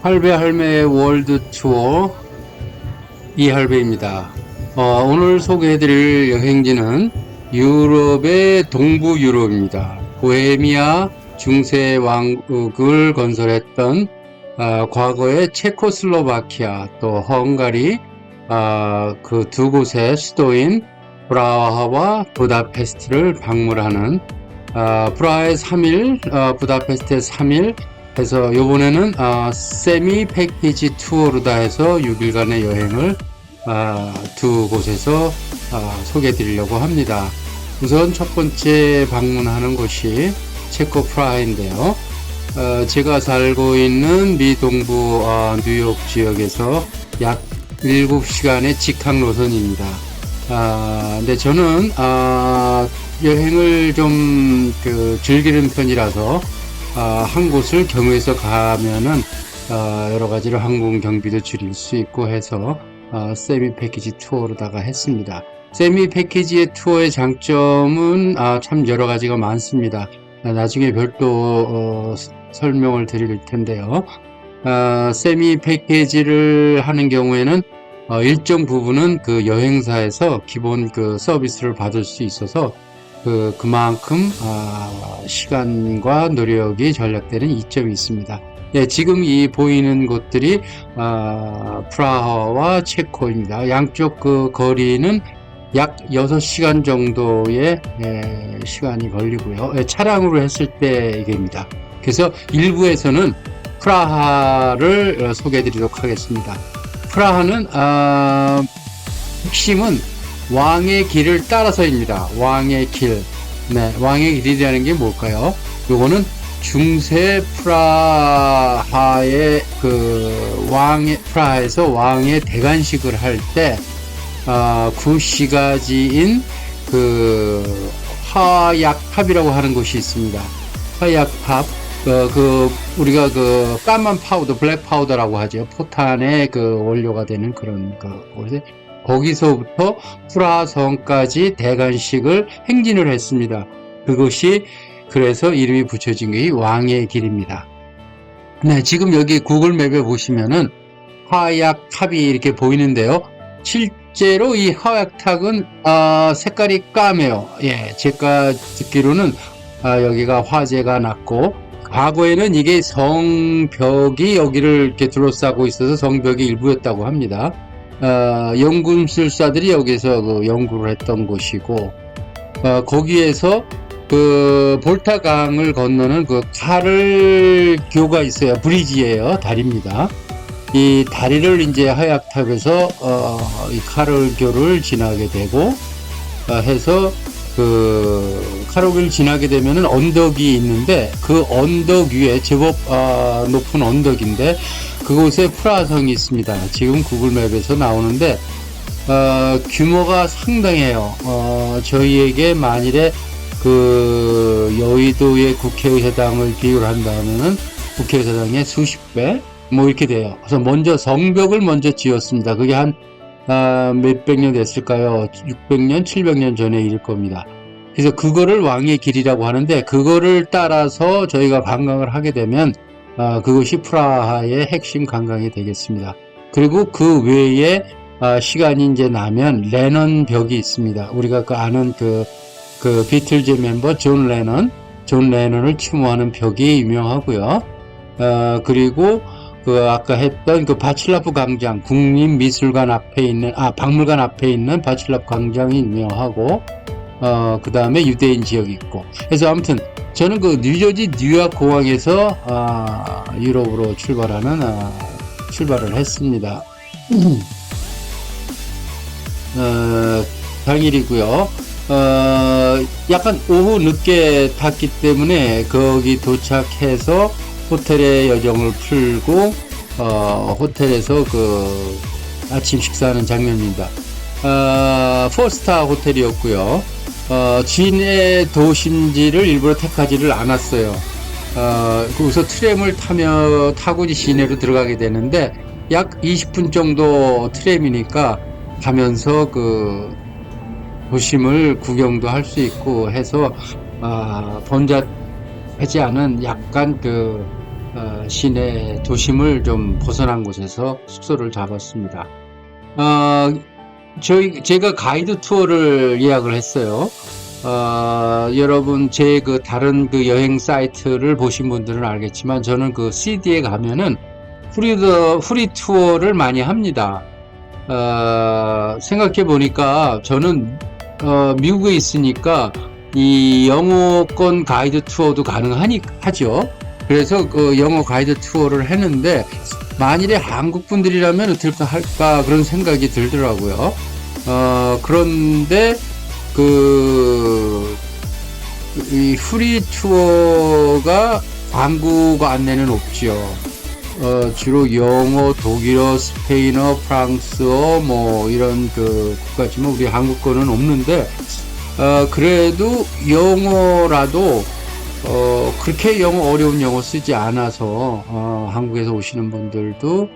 할배 할매의 월드 투어 이할배입니다. 오늘 소개해드릴 여행지는 유럽의 동부 유럽입니다. 보헤미아 중세 왕국을 건설했던 과거의 체코슬로바키아 또 헝가리 그 두 곳의 수도인 프라하와 부다페스트를 방문하는 프라하에 3일, 부다페스트에 3일 해서 요번에는 세미 패키지 투어로다 해서 6일간의 여행을 두 곳에서 소개해 드리려고 합니다. 우선 첫 번째 방문하는 곳이 체코 프라하인데요. 제가 살고 있는 미 동부 뉴욕 지역에서 약 7시간의 직항 노선입니다. 근데 저는 여행을 좀 즐기는 편이라서 한 곳을 경유해서 가면은 여러 가지로 항공 경비도 줄일 수 있고 해서 세미 패키지 투어로다가 했습니다. 세미 패키지의 투어의 장점은 참 여러 가지가 많습니다. 나중에 별도 설명을 드릴 텐데요. 세미 패키지를 하는 경우에는 일정 부분은 그 여행사에서 기본 그 서비스를 받을 수 있어서 그만큼 시간과 노력이 절약되는 이점이 있습니다. 예, 지금 이 보이는 곳들이 프라하와 체코입니다. 양쪽 그 거리는 약 6시간 정도의 시간이 걸리고요. 차량으로 했을 때입니다. 그래서 일부에서는 프라하를 소개해 드리도록 하겠습니다. 프라하는 핵심은 왕의 길을 따라서입니다. 왕의 길. 네, 왕의 길이라는 게 뭘까요? 요거는 중세 프라하의 프라하에서 왕의 대관식을 할 때 구시가지인 화약탑이라고 하는 곳이 있습니다. 화약탑. 우리가 까만 파우더, 블랙 파우더라고 하죠. 포탄의 원료가 되는 그런 곳에 거기서부터 프라하 성까지 대관식을 행진을 했습니다. 그것이 그래서 이름이 붙여진 게 왕의 길입니다. 네, 지금 여기 구글 맵에 보시면은 화약탑이 이렇게 보이는데요. 실제로 이 화약탑은 색깔이 까매요. 예, 제가 듣기로는 여기가 화재가 났고 과거에는 이게 성벽이 여기를 이렇게 둘러싸고 있어서 성벽의 일부였다고 합니다. 연금술사들이 여기서 연구를 했던 곳이고, 거기에서 볼타강을 건너는 카를교가 있어요. 브리지예요. 다리입니다. 이 다리를 이제 화약탑에서 이 카를교를 지나게 되고 해서 카를교를 지나게 되면은 언덕이 있는데 그 언덕 위에 제법 높은 언덕인데 그곳에 프라하성이 있습니다. 지금 구글맵에서 나오는데 규모가 상당해요. 저희에게 만일에 여의도의 국회의사당을 비교를 한다면은 국회의사당의 수십 배 뭐 이렇게 돼요. 그래서 먼저 성벽을 먼저 지었습니다. 그게 한 몇백 년 됐을까요? 600년, 700년 전의 일일 겁니다. 그래서 그거를 왕의 길이라고 하는데 그거를 따라서 저희가 관광을 하게 되면 그것이 프라하의 핵심 관광이 되겠습니다. 그리고 그 외에 시간이 이제 나면 레넌 벽이 있습니다. 우리가 아는 비틀즈 멤버 존 레넌을 추모하는 벽이 유명하고요. 그리고 아까 했던 바칠라프 광장, 국립미술관 앞에 있는, 박물관 앞에 있는 바칠라프 광장이 유명하고, 그 다음에 유대인 지역이 있고. 그래서 아무튼, 저는 뉴저지 뉴욕 공항에서, 유럽으로 출발을 했습니다. 당일이고요. 약간 오후 늦게 탔기 때문에 거기 도착해서 호텔의 여정을 풀고 호텔에서 아침 식사하는 장면입니다. 4스타 호텔이었고요. 시내 도심지를 일부러 택하지를 않았어요. 그래서 트램을 타고 시내로 들어가게 되는데 약 20분 정도 트램이니까 가면서 도심을 구경도 할 수 있고 해서 번잡하지 않은 약간 시내 도심을 좀 벗어난 곳에서 숙소를 잡았습니다. 어, 제가 가이드 투어를 예약을 했어요. 여러분, 제 그 다른 그 여행 사이트를 보신 분들은 알겠지만, 저는 그 CD에 가면은 프리 투어를 많이 합니다. 생각해 보니까 저는, 미국에 있으니까 이 영어권 가이드 투어도 하죠. 그래서 그 영어 가이드 투어를 했는데, 만일에 한국 분들이라면 어떨까 할까 그런 생각이 들더라고요. 그런데 이 프리 투어가 한국어 안내는 없죠. 주로 영어, 독일어, 스페인어, 프랑스어 뭐 이런 그 국가지만 우리 한국 거는 없는데, 그래도 영어라도 그렇게 어려운 영어 쓰지 않아서, 한국에서 오시는 분들도,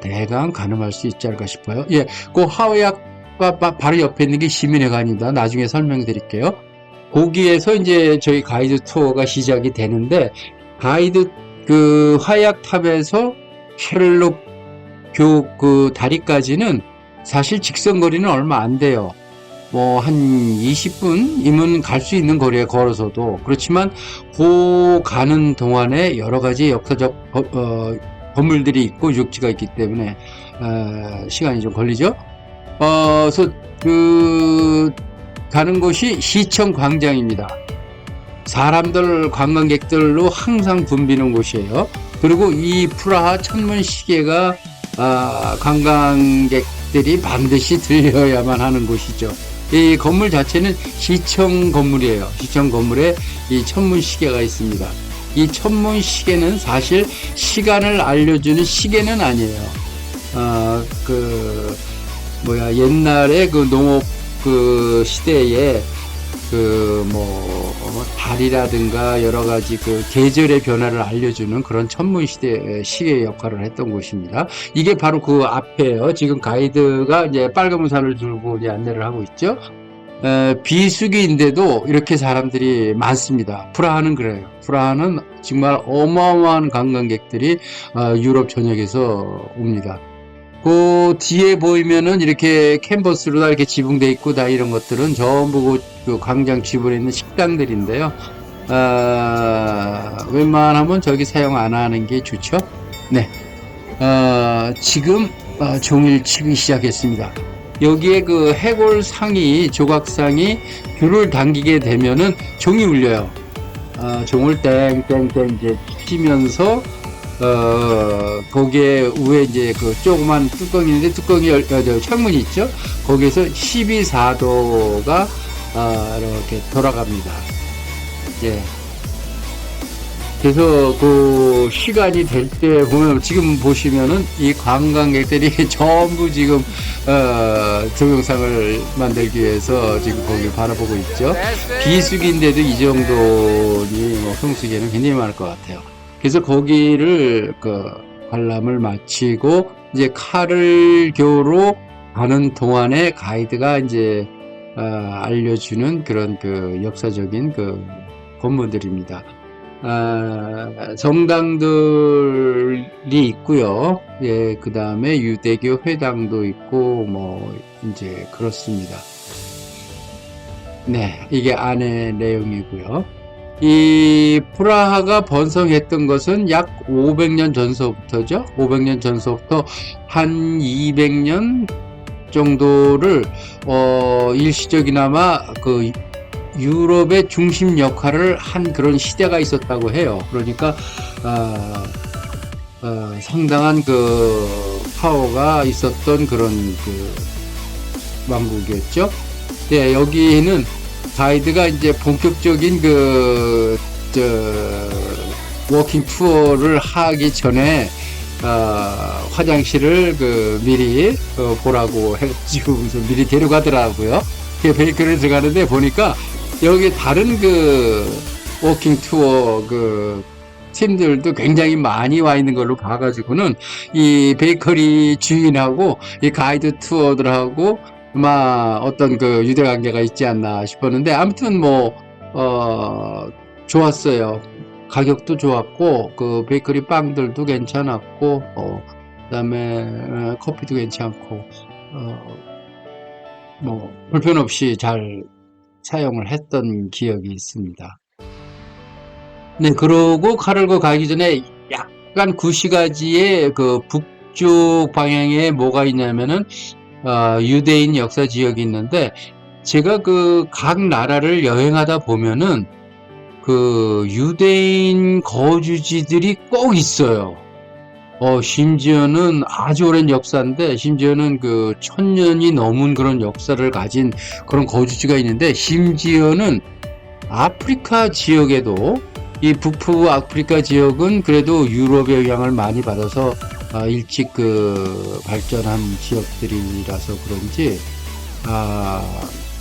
대강 가늠할 수 있지 않을까 싶어요. 예, 그 하회학과 바로 옆에 있는 게 시민회관입니다. 나중에 설명드릴게요. 거기에서 이제 저희 가이드 투어가 시작이 되는데, 그 화약탑에서 셜록 그 다리까지는 사실 직선거리는 얼마 안 돼요. 뭐 한 20분이면 갈 수 있는 거리에 걸어서도. 그렇지만 그 가는 동안에 여러 가지 역사적 건물들이 있고 유적지가 있기 때문에 시간이 좀 걸리죠. 그래서 가는 곳이 시청 광장입니다. 사람들, 관광객들로 항상 붐비는 곳이에요. 그리고 이 프라하 천문 시계가 관광객들이 반드시 들려야만 하는 곳이죠. 이 건물 자체는 시청 건물이에요. 시청 건물에 이 천문 시계가 있습니다. 이 천문 시계는 사실 시간을 알려주는 시계는 아니에요. 옛날에 그 농업 그 시대에 달이라든가 여러 가지 그 계절의 변화를 알려주는 그런 천문 시계의 역할을 했던 곳입니다. 이게 바로 그 앞에요. 지금 가이드가 이제 빨간 우산을 들고 이제 안내를 하고 있죠. 비수기인데도 이렇게 사람들이 많습니다. 프라하는 그래요. 프라하는 정말 어마어마한 관광객들이 유럽 전역에서 옵니다. 그 뒤에 보이면은 이렇게 캔버스로 다 이렇게 지붕돼 있고 다 이런 것들은 전부 그 광장 주변에 있는 식당들인데요. 웬만하면 저기 사용 안 하는 게 좋죠. 네. 지금 종일 치기 시작했습니다. 여기에 그 해골상이, 조각상이 줄을 당기게 되면은 종이 울려요. 종을 땡땡땡 이제 치면서 거기에 위에 이제 그 조그만 뚜껑이 있는데 뚜껑이 창문이 있죠. 거기에서 12사도가 이렇게 돌아갑니다. 예. 그래서 그 시간이 될 때 보면 지금 보시면은 이 관광객들이 전부 지금 동영상을 만들기 위해서 지금 거기를 바라보고 있죠. 비수기인데도 이 정도니 성수기에는 굉장히 많을 것 같아요. 그래서 거기를 관람을 마치고 이제 카를교로 가는 동안에 가이드가 이제 알려주는 그런 그 역사적인 그 건물들입니다. 성당들이 있고요. 예, 그 다음에 유대교 회당도 있고 뭐 이제 그렇습니다. 네, 이게 안의 내용이고요. 이 프라하가 번성했던 것은 약 500년 전서부터죠. 500년 전서부터 한 200년 정도를 일시적이나마 그 유럽의 중심 역할을 한 그런 시대가 있었다고 해요. 그러니까 상당한 그 파워가 있었던 그런 그 왕국이었죠. 네, 여기는 가이드가 이제 본격적인 워킹 투어를 하기 전에 화장실을 미리 보라고 해가지고 미리 데려가더라고요. 베이커리에 들어가는데 보니까 여기 다른 워킹 투어 팀들도 굉장히 많이 와 있는 걸로 봐가지고는 이 베이커리 주인하고 이 가이드 투어들하고 어떤 유대 관계가 있지 않나 싶었는데, 아무튼 좋았어요. 가격도 좋았고, 그 베이커리 빵들도 괜찮았고, 그다음에 커피도 괜찮고, 뭐 불편 없이 잘 사용을 했던 기억이 있습니다. 네, 그러고 카를거 가기 전에 약간 구시가지의 그 북쪽 방향에 뭐가 있냐면은 유대인 역사 지역이 있는데, 제가 그 각 나라를 여행하다 보면은 그 유대인 거주지들이 꼭 있어요. 심지어는 아주 오랜 역사인데, 심지어는 그 1000년이 넘은 그런 역사를 가진 그런 거주지가 있는데, 심지어는 아프리카 지역에도, 이 북부 아프리카 지역은 그래도 유럽의 영향을 많이 받아서 일찍 그 발전한 지역들이라서 그런지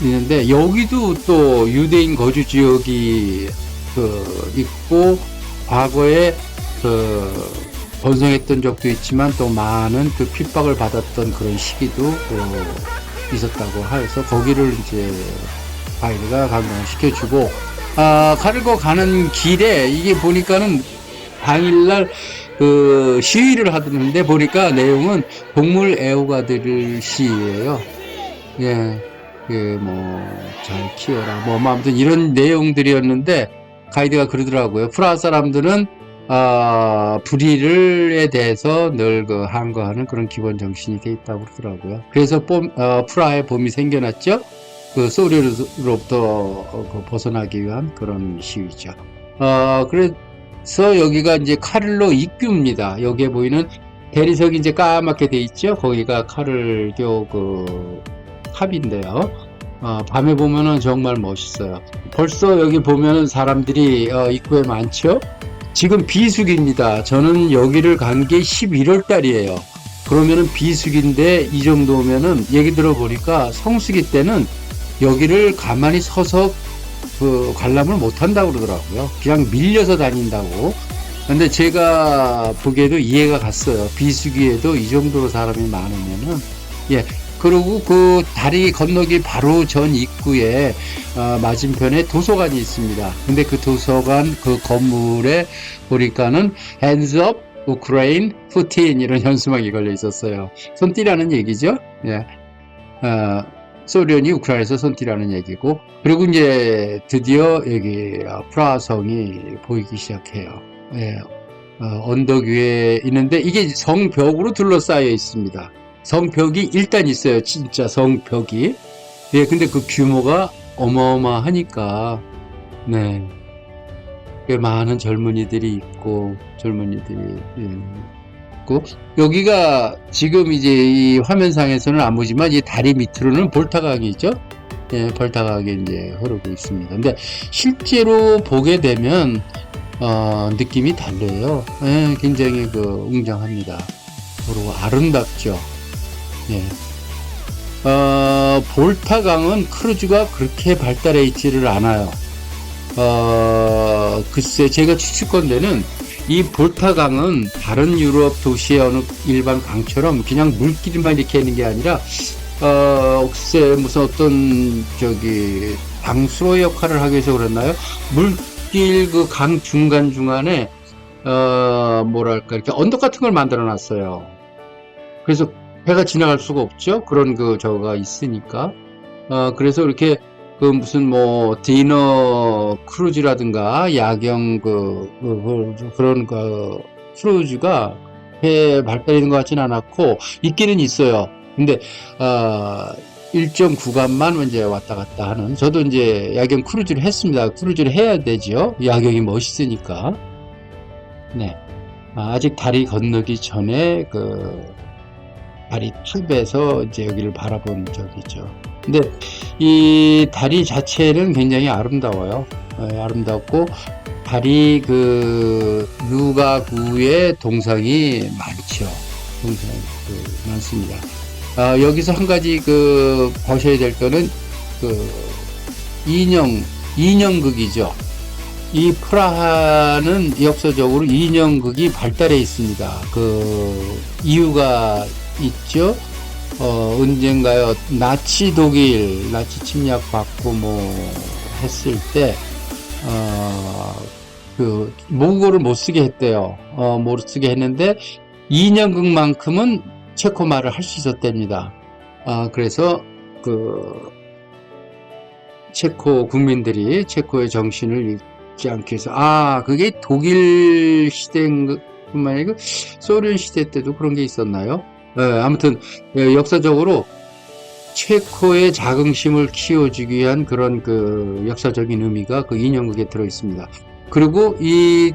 있는데, 여기도 또 유대인 거주 지역이 있고, 과거에 번성했던 적도 있지만 또 많은 그 핍박을 받았던 그런 시기도 있었다고 해서 거기를 이제 가이드가 관광시켜주고, 카를거 가는 길에 이게 보니까는 당일날 그 시위를 하던데, 보니까 내용은 동물 애호가들 시위예요. 예, 잘 키워라, 아무튼 이런 내용들이었는데, 가이드가 그러더라고요. 프라하 사람들은 불의에 대해서 늘 항거하는 그런 기본 정신이 돼 있다고 그러더라고요. 그래서 프라하의 봄이 생겨났죠. 그 소련으로부터 벗어나기 위한 그런 시위죠. 그래서 여기가 이제 카를로 입구입니다. 여기에 보이는 대리석이 이제 까맣게 돼 있죠. 거기가 카를교 그 탑인데요. 밤에 보면은 정말 멋있어요. 벌써 여기 보면은 사람들이 입구에 많죠. 지금 비수기입니다. 저는 여기를 간 게 11월 달이에요. 그러면은 비수기인데, 이 정도면은 얘기 들어보니까 성수기 때는 여기를 가만히 서서 관람을 못 한다고 그러더라고요. 그냥 밀려서 다닌다고. 근데 제가 보기에도 이해가 갔어요. 비수기에도 이 정도로 사람이 많으면은. 예. 그리고 그 다리 건너기 바로 전 입구에 맞은편에 도서관이 있습니다. 근데 그 도서관 그 건물에 보니까는 Hands up Ukraine Putin 이런 현수막이 걸려 있었어요. 손띠라는 얘기죠. 예. 소련이 우크라이나에서 손띠라는 얘기고, 그리고 이제 드디어 여기 프라하성이 보이기 시작해요. 예. 언덕 위에 있는데, 이게 성벽으로 둘러싸여 있습니다. 성벽이 일단 있어요. 진짜 성벽이. 예, 근데 그 규모가 어마어마하니까, 네. 많은 젊은이들이 있고, 있고, 여기가 지금 이제 이 화면상에서는 안 보지만 이 다리 밑으로는 볼타강이죠. 예, 볼타강이 이제 흐르고 있습니다. 근데 실제로 보게 되면, 느낌이 달라요. 예, 굉장히 웅장합니다. 그리고 아름답죠. 예. 볼타강은 크루즈가 그렇게 발달해 있지를 않아요. 글쎄, 제가 추측컨대는 이 볼타강은 다른 유럽 도시의 어느 일반 강처럼 그냥 물길만 이렇게 있는 게 아니라, 글쎄, 무슨 어떤, 방수로 역할을 하기 위해서 그랬나요? 물길 그 강 중간중간에, 뭐랄까, 이렇게 언덕 같은 걸 만들어 놨어요. 그래서 배가 지나갈 수가 없죠? 그런 저가 있으니까. 그래서 이렇게 무슨 디너 크루즈라든가 야경 그런 크루즈가 배에 발달이 있는 것 같지는 않았고, 있기는 있어요. 근데 일정 구간만 이제 왔다 갔다 하는, 저도 이제 야경 크루즈를 했습니다. 크루즈를 해야 되죠. 야경이 멋있으니까. 네. 아직 다리 건너기 전에 다리 탑에서 이제 여기를 바라본 적이 있죠. 근데 이 다리 자체는 굉장히 아름다워요. 아름답고, 다리 누가구에 동상이 많죠. 동상이 많습니다. 여기서 한 가지 보셔야 될 거는 인형극이죠. 이 프라하는 역사적으로 인형극이 발달해 있습니다. 이유가 있죠. 언젠가요, 나치 침략 받고 했을 때, 모국어를 못 쓰게 했대요. 못 쓰게 했는데 2년극만큼은 체코 말을 할 수 있었답니다. 그래서 체코 국민들이 체코의 정신을 잃지 않기 위해서, 그게 독일 시대뿐만 아니고 소련 시대 때도 그런 게 있었나요? 아무튼 역사적으로 체코의 자긍심을 키워주기 위한 그런 역사적인 의미가 인형극에 들어 있습니다. 그리고 이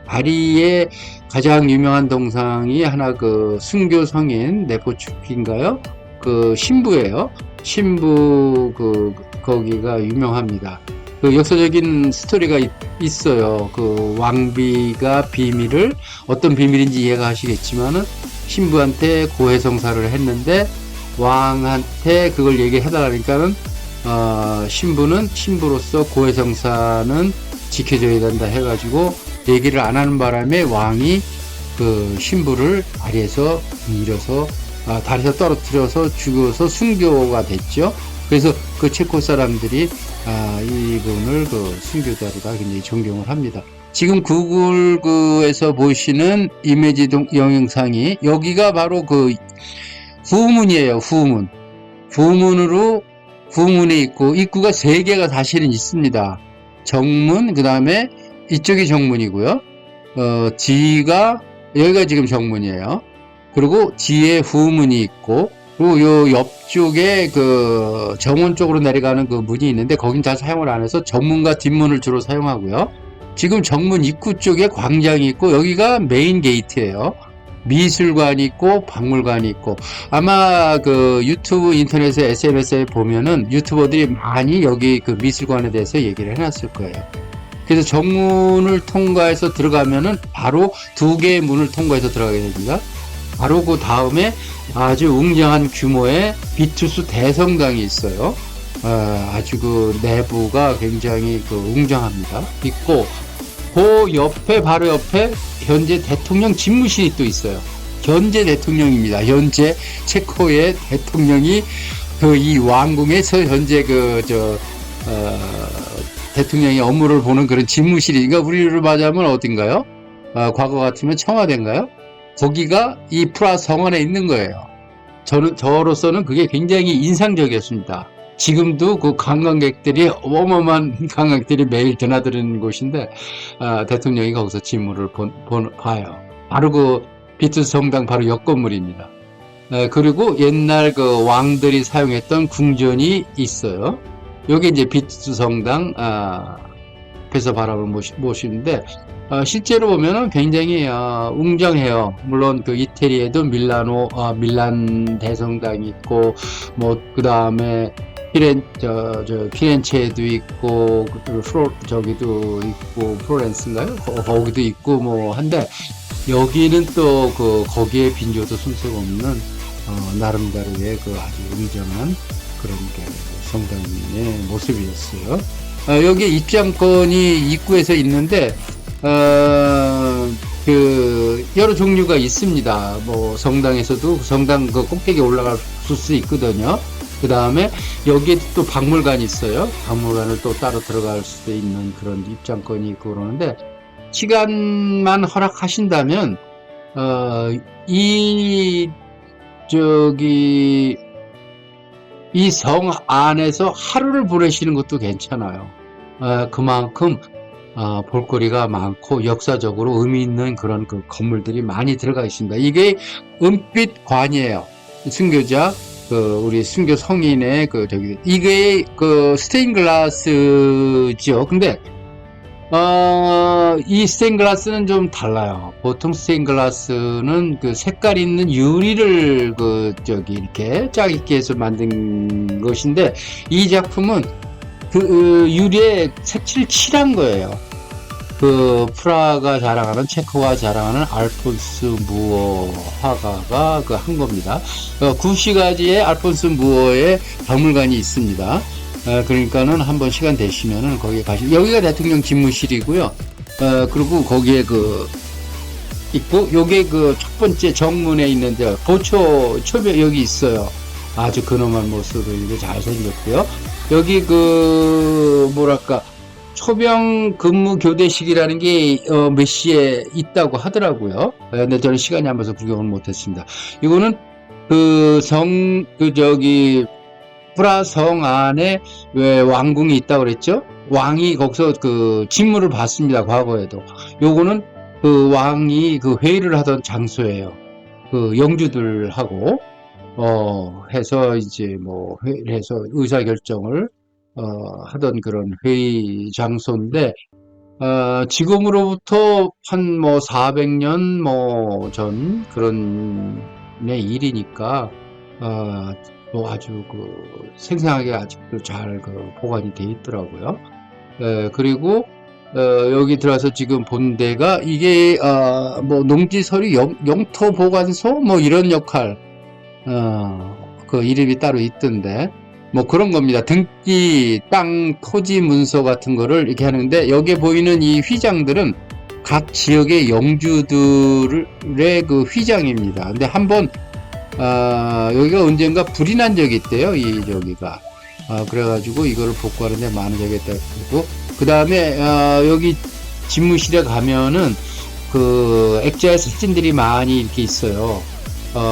파리의 가장 유명한 동상이 하나 순교 성인 네포축인가요? 신부예요. 신부 거기가 유명합니다. 역사적인 스토리가 있어요. 왕비가 어떤 비밀인지 이해가 하시겠지만은 신부한테 고해성사를 했는데 왕한테 그걸 얘기해달라니까는 신부는 신부로서 고해성사는 지켜줘야 된다 해가지고 얘기를 안 하는 바람에 왕이 신부를 다리에서 밀어서 다리에서 떨어뜨려서 죽어서 순교가 됐죠. 그래서 체코 사람들이 이분을 순교자로다 굉장히 존경을 합니다. 지금 구글에서 보시는 이미지 영상이 여기가 바로 후문이에요. 후문에 있고 입구가 3개가 사실은 있습니다. 정문, 그 다음에 이쪽이 정문이고요. 여기가 지금 정문이에요. 그리고 뒤에 후문이 있고, 그리고 요 옆쪽에 정원 쪽으로 내려가는 문이 있는데 거긴 잘 사용을 안 해서 정문과 뒷문을 주로 사용하고요. 지금 정문 입구 쪽에 광장이 있고 여기가 메인 게이트예요. 미술관이 있고 박물관이 있고, 아마 유튜브 인터넷에 SNS에 보면은 유튜버들이 많이 여기 미술관에 대해서 얘기를 해놨을 거예요. 그래서 정문을 통과해서 들어가면은 바로 2개의 문을 통과해서 들어가게 됩니다. 바로 그 다음에 아주 웅장한 규모의 비투스 대성당이 있어요. 아주 내부가 굉장히 웅장합니다. 있고, 바로 옆에 현재 대통령 집무실이 또 있어요. 현재 대통령입니다. 현재 체코의 대통령이 이 왕궁에서 현재 대통령의 업무를 보는 그런 집무실이, 그러니까 우리로 말하자면 어딘가요? 과거 같으면 청와대인가요? 거기가 이 프라하 성원에 있는 거예요. 저로서는 그게 굉장히 인상적이었습니다. 지금도 관광객들이, 어마어마한 관광객들이 매일 드나드는 곳인데, 대통령이 거기서 집무를 봐요. 바로 비투스 성당 바로 옆 건물입니다. 그리고 옛날 왕들이 사용했던 궁전이 있어요. 요게 이제 비투스 성당, 앞에서 바라보는 모습인데, 실제로 보면은 굉장히 웅장해요. 물론 이태리에도 밀란 대성당이 있고, 그 다음에 피렌체에도 있고, 저기도 있고, 플로렌스인가요? 거기도 있고 한데, 여기는 또 거기에 빈조도 손색 없는 나름대로의 아주 웅장한 그런 성당의 모습이었어요. 여기 입장권이 입구에서 있는데, 여러 종류가 있습니다. 성당에서도 성당 꼭대기에 올라갈 수 있거든요. 그 다음에 여기에 또 박물관이 있어요. 박물관을 또 따로 들어갈 수 있는 그런 입장권이 있고 그러는데, 시간만 허락하신다면, 이 성 안에서 하루를 보내시는 것도 괜찮아요. 그만큼 볼거리가 많고 역사적으로 의미 있는 그런 건물들이 많이 들어가 있습니다. 이게 은빛관이에요. 순교자, 우리 순교 성인의 이게 스테인글라스죠. 근데 이 스테인글라스는 좀 달라요. 보통 스테인글라스는 색깔 있는 유리를 이렇게 짜깁기 해서 만든 것인데, 이 작품은 유리에 색칠을 칠한 거예요. 프라하가 자랑하는, 체코가 자랑하는 알폰스 무어 화가가 한 겁니다. 구시가지의 알폰스 무어의 박물관이 있습니다. 그러니까는 한번 시간 되시면은 거기에 여기가 대통령 집무실이고요. 그리고 거기에 있고, 요게 첫 번째 정문에 있는데, 초벽 여기 있어요. 아주 근엄한 모습으로 이렇게 잘 생겼고요. 여기 초병 근무 교대식이라는 게 몇 시에 있다고 하더라고요. 근데 저는 시간이 안 맞아서 구경을 못했습니다. 이거는 프라성 안에 왜 왕궁이 있다고 그랬죠? 왕이 거기서 직무를 받습니다. 과거에도. 요거는 왕이 회의를 하던 장소예요. 영주들하고 해서 이제 뭐 회의를 해서 의사결정을 하던 그런 회의 장소인데, 지금으로부터 한 뭐 400년 뭐 전 그런 의 일이니까, 또 아주 생생하게 아직도 잘 보관이 돼 있더라고요. 그리고 여기 들어와서 지금 본 데가 이게 뭐 농지서류 영토 보관소 뭐 이런 역할, 그 이름이 따로 있던데, 뭐 그런 겁니다. 등기, 땅, 토지 문서 같은 거를 이렇게 하는데, 여기에 보이는 이 휘장들은 각 지역의 영주들의 휘장입니다. 근데 한번 여기가 언젠가 불이 난 적이 있대요. 여기가. 그래가지고 이거를 복구하는데 많은 적이 있다고. 그 다음에 여기 집무실에 가면은 액자의 사진들이 많이 이렇게 있어요.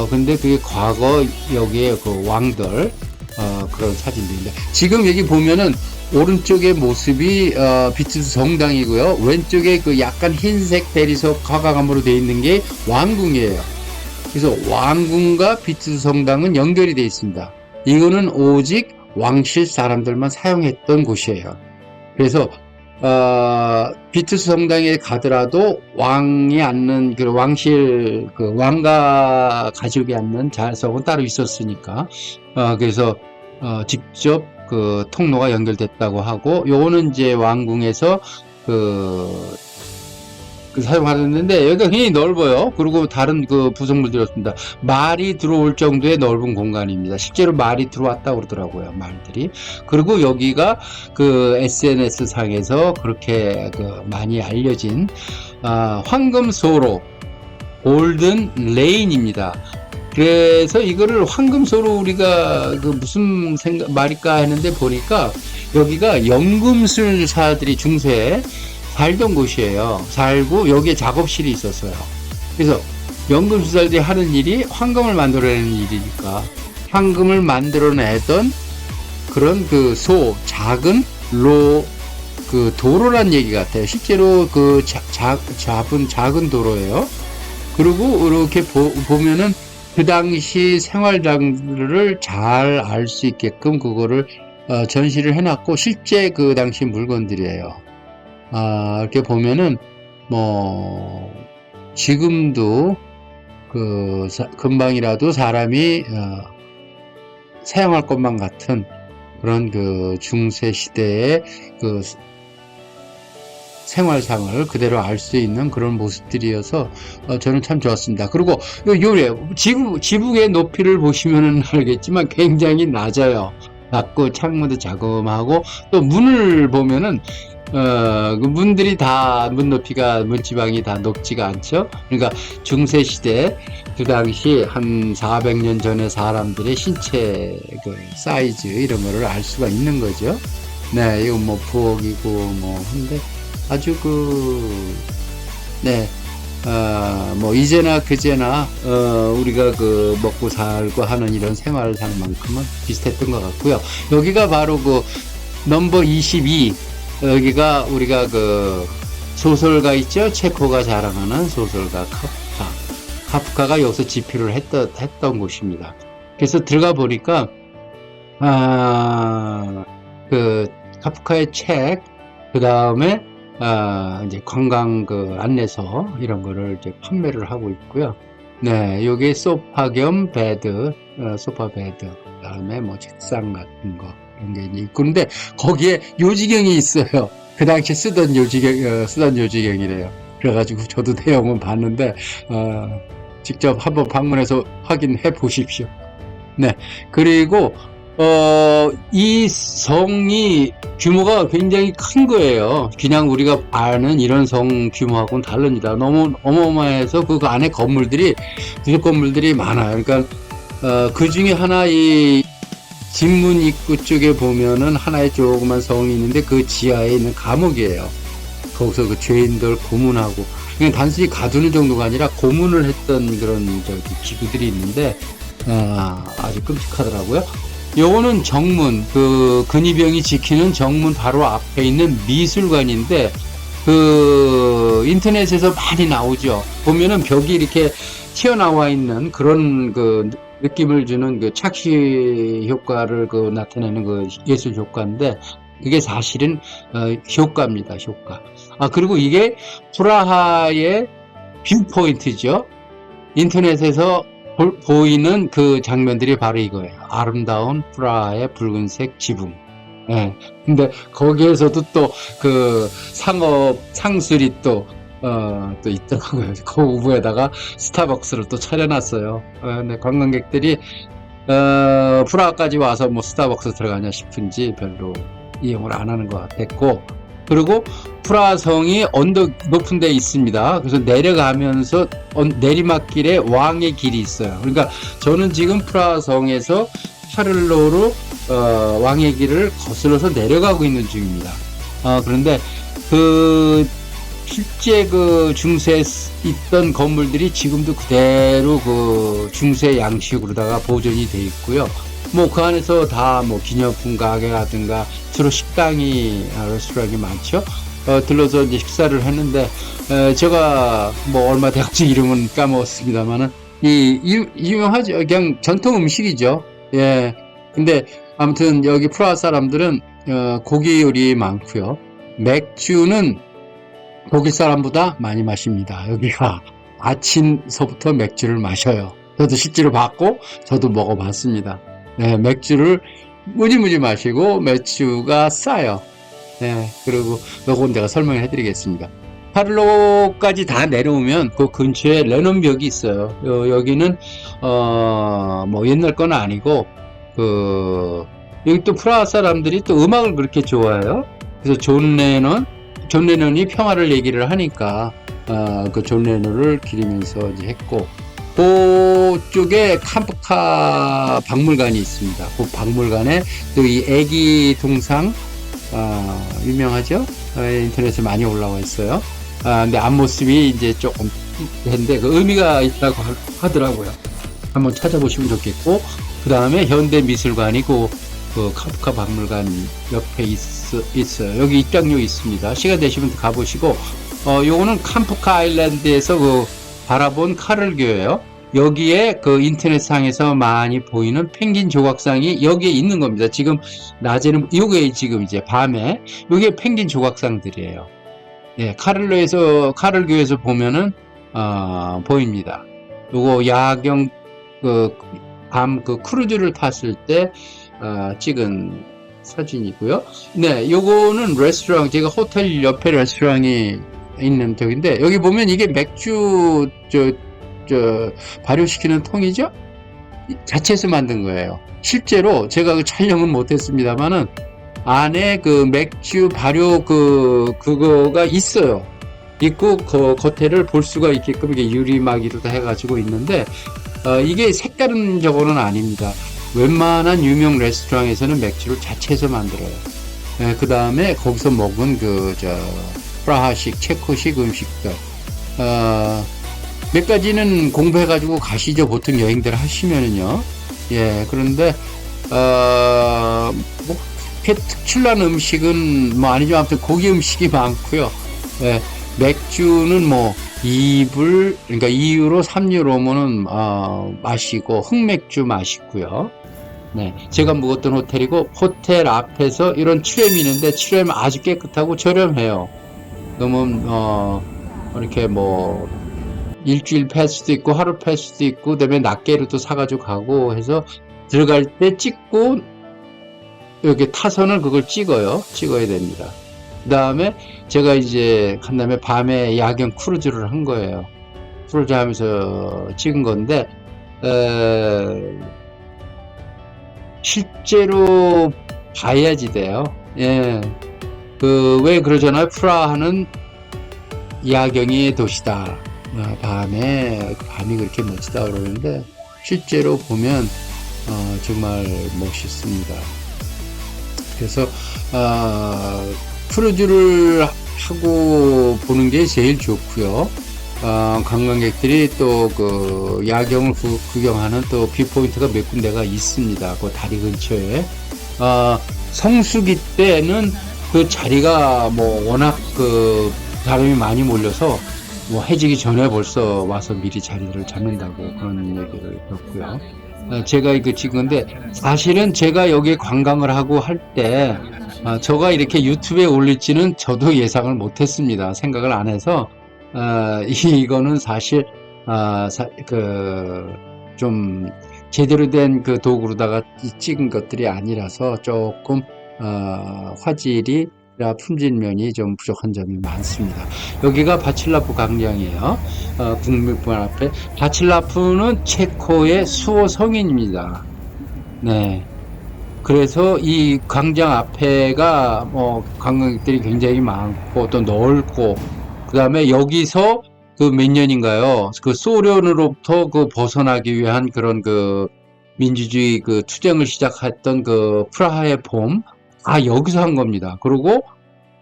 근데 그게 과거 여기에 왕들 그런 사진들인데, 지금 여기 보면은 오른쪽의 모습이 비트스 성당이고요. 왼쪽에 약간 흰색 대리석 화강암으로 되어 있는 게 왕궁이에요. 그래서 왕궁과 비트스 성당은 연결이 되어 있습니다. 이거는 오직 왕실 사람들만 사용했던 곳이에요. 그래서 비트스 성당에 가더라도 왕이 앉는 왕실 왕가 가족이 앉는 좌석은 따로 있었으니까, 그래서 직접 통로가 연결됐다고 하고, 요거는 이제 왕궁에서 사용하는데, 여기가 굉장히 넓어요. 그리고 다른 부속물들이 없습니다. 말이 들어올 정도의 넓은 공간입니다. 실제로 말이 들어왔다고 그러더라고요, 말들이. 그리고 여기가 SNS 상에서 그렇게 많이 알려진 황금소로 골든 레인입니다. 그래서 이거를 황금소로 우리가 무슨 말일까 했는데, 보니까 여기가 연금술사들이 중세에 살던 곳이에요. 살고 여기에 작업실이 있었어요. 그래서 연금술사들이 하는 일이 황금을 만들어내는 일이니까, 황금을 만들어내던 그런 작은 도로란 얘기 같아요. 실제로 작은 도로예요. 그리고 이렇게 보면은 그 당시 생활장들을 잘 알 수 있게끔 그거를 전시를 해놨고, 실제 그 당시 물건들이에요. 이렇게 보면은 뭐 지금도 금방이라도 사람이 사용할 것만 같은 그런 중세 시대의 생활상을 그대로 알 수 있는 그런 모습들이어서 저는 참 좋았습니다. 그리고 지붕의 높이를 보시면은 알겠지만 굉장히 낮아요. 낮고 창문도 자그마하고, 또 문을 보면은 문들이 다 문 높이가, 문지방이 다 높지가 않죠. 그러니까 중세 시대 그 당시 한 400년 전의 사람들의 신체 사이즈 이런 거를 알 수가 있는 거죠. 네, 이거 뭐 부엌이고 뭐 한데 아주 뭐 이제나 그제나 우리가 먹고 살고 하는 이런 생활상만큼은 비슷했던 것 같고요. 여기가 바로 넘버 22, 여기가 우리가 소설가 있죠? 체코가 자랑하는 소설가 카프카가 여기서 집필을 했던 곳입니다. 그래서 들어가 보니까 카프카의 책, 그 다음에 이제 관광 안내서 이런 거를 이제 판매를 하고 있고요. 네, 요게 소파 겸 베드, 소파 베드, 그 다음에 뭐 책상 같은 거 이런 게 있고, 그런데 거기에 요지경이 있어요. 그 당시 쓰던 요지경이래요. 그래가지고 저도 내용은 봤는데 직접 한번 방문해서 확인해 보십시오. 네, 그리고 이 성이 규모가 굉장히 큰 거예요. 그냥 우리가 아는 이런 성 규모하고는 다릅니다. 너무 어마어마해서 그 안에 건물들이, 부속 건물들이 많아요. 그러니까 그 중에 하나 이 진문 입구 쪽에 보면은 하나의 조그만 성이 있는데 그 지하에 있는 감옥이에요. 거기서 그 죄인들 고문하고, 그냥 단순히 가두는 정도가 아니라 고문을 했던 그런 기구들이 있는데, 아주 끔찍하더라고요. 요거는 정문, 그 근위병이 지키는 정문 바로 앞에 있는 미술관인데, 그 인터넷에서 많이 나오죠. 보면은 벽이 이렇게 튀어나와 있는 그런 그 느낌을 주는 그 착시 효과를 그 나타내는 그 예술 효과인데, 그게 사실은 효과입니다. 효과. 그리고 이게 프라하의 뷰포인트죠. 인터넷에서 보이는 그 장면들이 바로 이거예요. 아름다운 프라하의 붉은색 지붕. 예. 근데 거기에서도 또 그 상술이 또 있더라고요. 그 우부에다가 스타벅스를 또 차려놨어요. 근데 관광객들이, 프라하까지 와서 뭐 스타벅스 들어가냐 싶은지 별로 이용을 안 하는 것 같았고, 그리고 프라하 성이 언덕 높은 데 있습니다. 그래서 내려가면서 내리막길에 왕의 길이 있어요. 그러니까 저는 지금 프라하 성에서 파를로로 왕의 길을 거슬러서 내려가고 있는 중입니다. 그런데 그 실제 그 중세에 있던 건물들이 지금도 그대로 그 중세 양식으로다가 보존이 돼 있고요. 뭐 그 안에서 다 뭐 기념품 가게라든가 주로 식당이, 레스토랑이 많죠. 들러서 이제 식사를 했는데, 제가 뭐 얼마 대학교 이름은 까먹었습니다만은 유명하죠. 그냥 전통 음식이죠. 예. 근데 아무튼 여기 프라하 사람들은 고기 요리 많고요. 맥주는 독일 사람보다 많이 마십니다. 여기가 아침서부터 맥주를 마셔요. 저도 실제로 봤고 저도 먹어봤습니다. 네, 맥주를 무지무지 마시고 맥주가 싸요. 네, 그리고 요건 내가 설명을 해드리겠습니다. 파를로까지 다 내려오면 그 근처에 레논벽이 있어요. 여기는 뭐 옛날 건 아니고, 여기 또 프라하 사람들이 또 음악을 그렇게 좋아해요. 그래서 존 레논이 평화를 얘기를 하니까 그 존 레논을 기리면서 이제 했고, 그쪽에 캄프카 박물관이 있습니다. 그 박물관에 또 이 애기 동상, 유명하죠? 인터넷에 많이 올라와 있어요. 근데 앞모습이 이제 조금 했는데 그 의미가 있다고 하더라고요. 한번 찾아보시면 좋겠고, 그 다음에 현대미술관이고, 그 캄프카 박물관 옆에 있어요. 여기 입장료 있습니다. 시간 되시면 가보시고, 요거는 캄프카 아일랜드에서 그 바라본 카를교예요. 여기에 그 인터넷상에서 많이 보이는 펭귄 조각상이 여기에 있는 겁니다. 지금 낮에는, 요게 지금 이제 밤에, 요게 펭귄 조각상들이에요. 예, 카를교에서 보면은, 보입니다. 요거 야경, 밤 크루즈를 탔을 때, 찍은 사진이고요. 네, 요거는 레스토랑, 제가 호텔 옆에 레스토랑이 있는 쪽인데, 여기 보면 이게 맥주, 발효시키는 통이죠? 자체에서 만든 거예요. 실제로 제가 그 촬영은 못했습니다만은, 안에 그 맥주 발효 그거가 있어요. 있고, 그 겉에를 볼 수가 있게끔 이게 유리막이로 다 해가지고 있는데, 이게 색다른 저거는 아닙니다. 웬만한 유명 레스토랑에서는 맥주를 자체에서 만들어요. 그 다음에 거기서 먹은 프라하식, 체코식 음식들. 몇 가지는 공부해가지고 가시죠. 보통 여행들 하시면은요. 예, 그런데, 뭐, 특출난 음식은 뭐 아니죠. 아무튼 고기 음식이 많고요. 예, 맥주는 뭐, 2불, 그러니까 2유로, 3유로면은, 마시고, 흑맥주 마시고요. 네. 제가 묵었던 호텔이고, 호텔 앞에서 이런 트램이 있는데, 트램 아주 깨끗하고 저렴해요. 그러면, 이렇게 뭐, 일주일 패스도 있고, 하루 패스도 있고, 그 다음에 낱개로도 사가지고 가고 해서, 들어갈 때 찍고, 여기 타선을 그걸 찍어야 됩니다. 그 다음에 제가 이제 간 다음에 밤에 야경 크루즈를 한 거예요. 크루즈 하면서 찍은 건데, 실제로 봐야지 돼요. 예. 왜 그러잖아요. 프라하는 야경의 도시다. 밤이 그렇게 멋지다 그러는데, 실제로 보면, 정말 멋있습니다. 그래서 크루즈를 하고 보는 게 제일 좋고요. 관광객들이 또 그 야경을 구경하는 또 뷰포인트가 몇 군데가 있습니다. 그 다리 근처에. 성수기 때는 그 자리가 뭐 워낙 그 사람이 많이 몰려서 뭐 해지기 전에 벌써 와서 미리 자리를 잡는다고 그런 얘기를 들었고요. 제가 이거 찍은데 사실은 제가 여기 관광을 하고 할 때 저가 이렇게 유튜브에 올릴지는 저도 예상을 못했습니다. 생각을 안 해서 이거는 사실 좀 제대로 된 그 도구로다가 찍은 것들이 아니라서 조금 화질이 품질 면이 좀 부족한 점이 많습니다. 여기가 바칠라프 광장이에요. 국립공원 앞에. 바칠라프는 체코의 수호 성인입니다. 네. 그래서 이 광장 앞에가 뭐 관광객들이 굉장히 많고 또 넓고 그 다음에 여기서 그 몇 년인가요? 그 소련으로부터 그 벗어나기 위한 그런 그 민주주의 그 투쟁을 시작했던 그 프라하의 봄, 여기서 한 겁니다. 그리고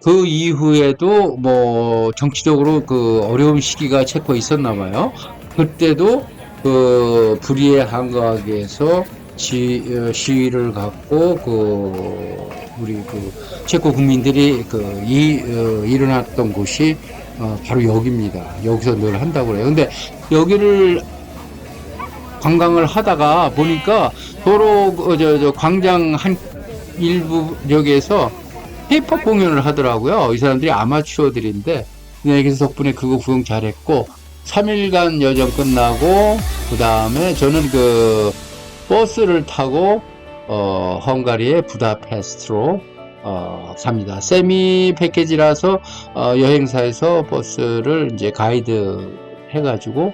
그 이후에도 뭐 정치적으로 그 어려운 시기가 체코에 있었나 봐요. 그때도 그 불의의 한가하게에서 시위를 갖고 그 우리 그 체코 국민들이 일어났던 곳이 바로 여기입니다. 여기서 늘 한다고 그래요. 근데 여기를 관광을 하다가 보니까 도로 광장 한 일부 지역에서 힙합 공연을 하더라고요. 이 사람들이 아마추어들인데 그래서 덕분에 그거 구경 잘했고 3일간 여정 끝나고 그 다음에 저는 그 버스를 타고 헝가리의 부다페스트로 갑니다. 세미 패키지라서 여행사에서 버스를 이제 가이드 해가지고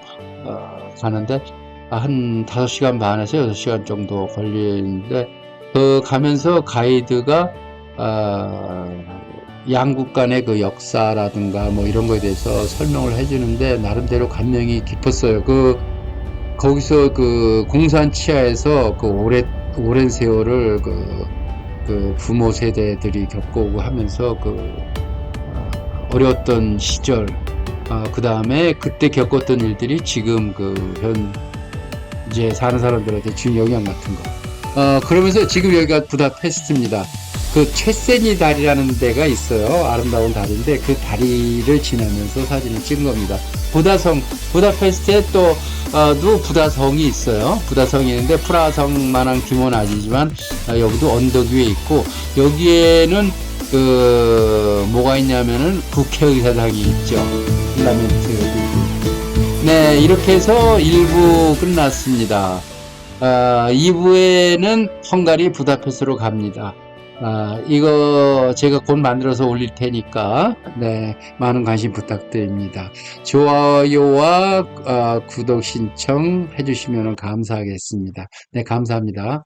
가는데 한 5시간 반에서 6시간 정도 걸리는데 가면서 가이드가 양국 간의 그 역사라든가 뭐 이런 거에 대해서 설명을 해주는데 나름대로 감명이 깊었어요. 거기서 그 공산 치하에서 그 오랜 세월을 그 부모 세대들이 겪어오고 하면서 어려웠던 시절, 그 다음에 그때 겪었던 일들이 지금 이제 사는 사람들한테 준 영향 같은 거. 그러면서 지금 여기가 부다페스트입니다. 그 최세니 다리라는 데가 있어요. 아름다운 다리인데 그 다리를 지나면서 사진을 찍은 겁니다. 부다페스트에 또 부다성이 있어요. 부다성이 있는데 프라하성만한 규모는 아니지만 여기도 언덕 위에 있고 여기에는 뭐가 있냐면은 국회의사당이 있죠. parlamen트 여기. 네, 이렇게 해서 1부 끝났습니다. 2부에는 헝가리 부다페스트로 갑니다. 이거 제가 곧 만들어서 올릴 테니까, 네, 많은 관심 부탁드립니다. 좋아요와 구독 신청 해주시면 감사하겠습니다. 네, 감사합니다.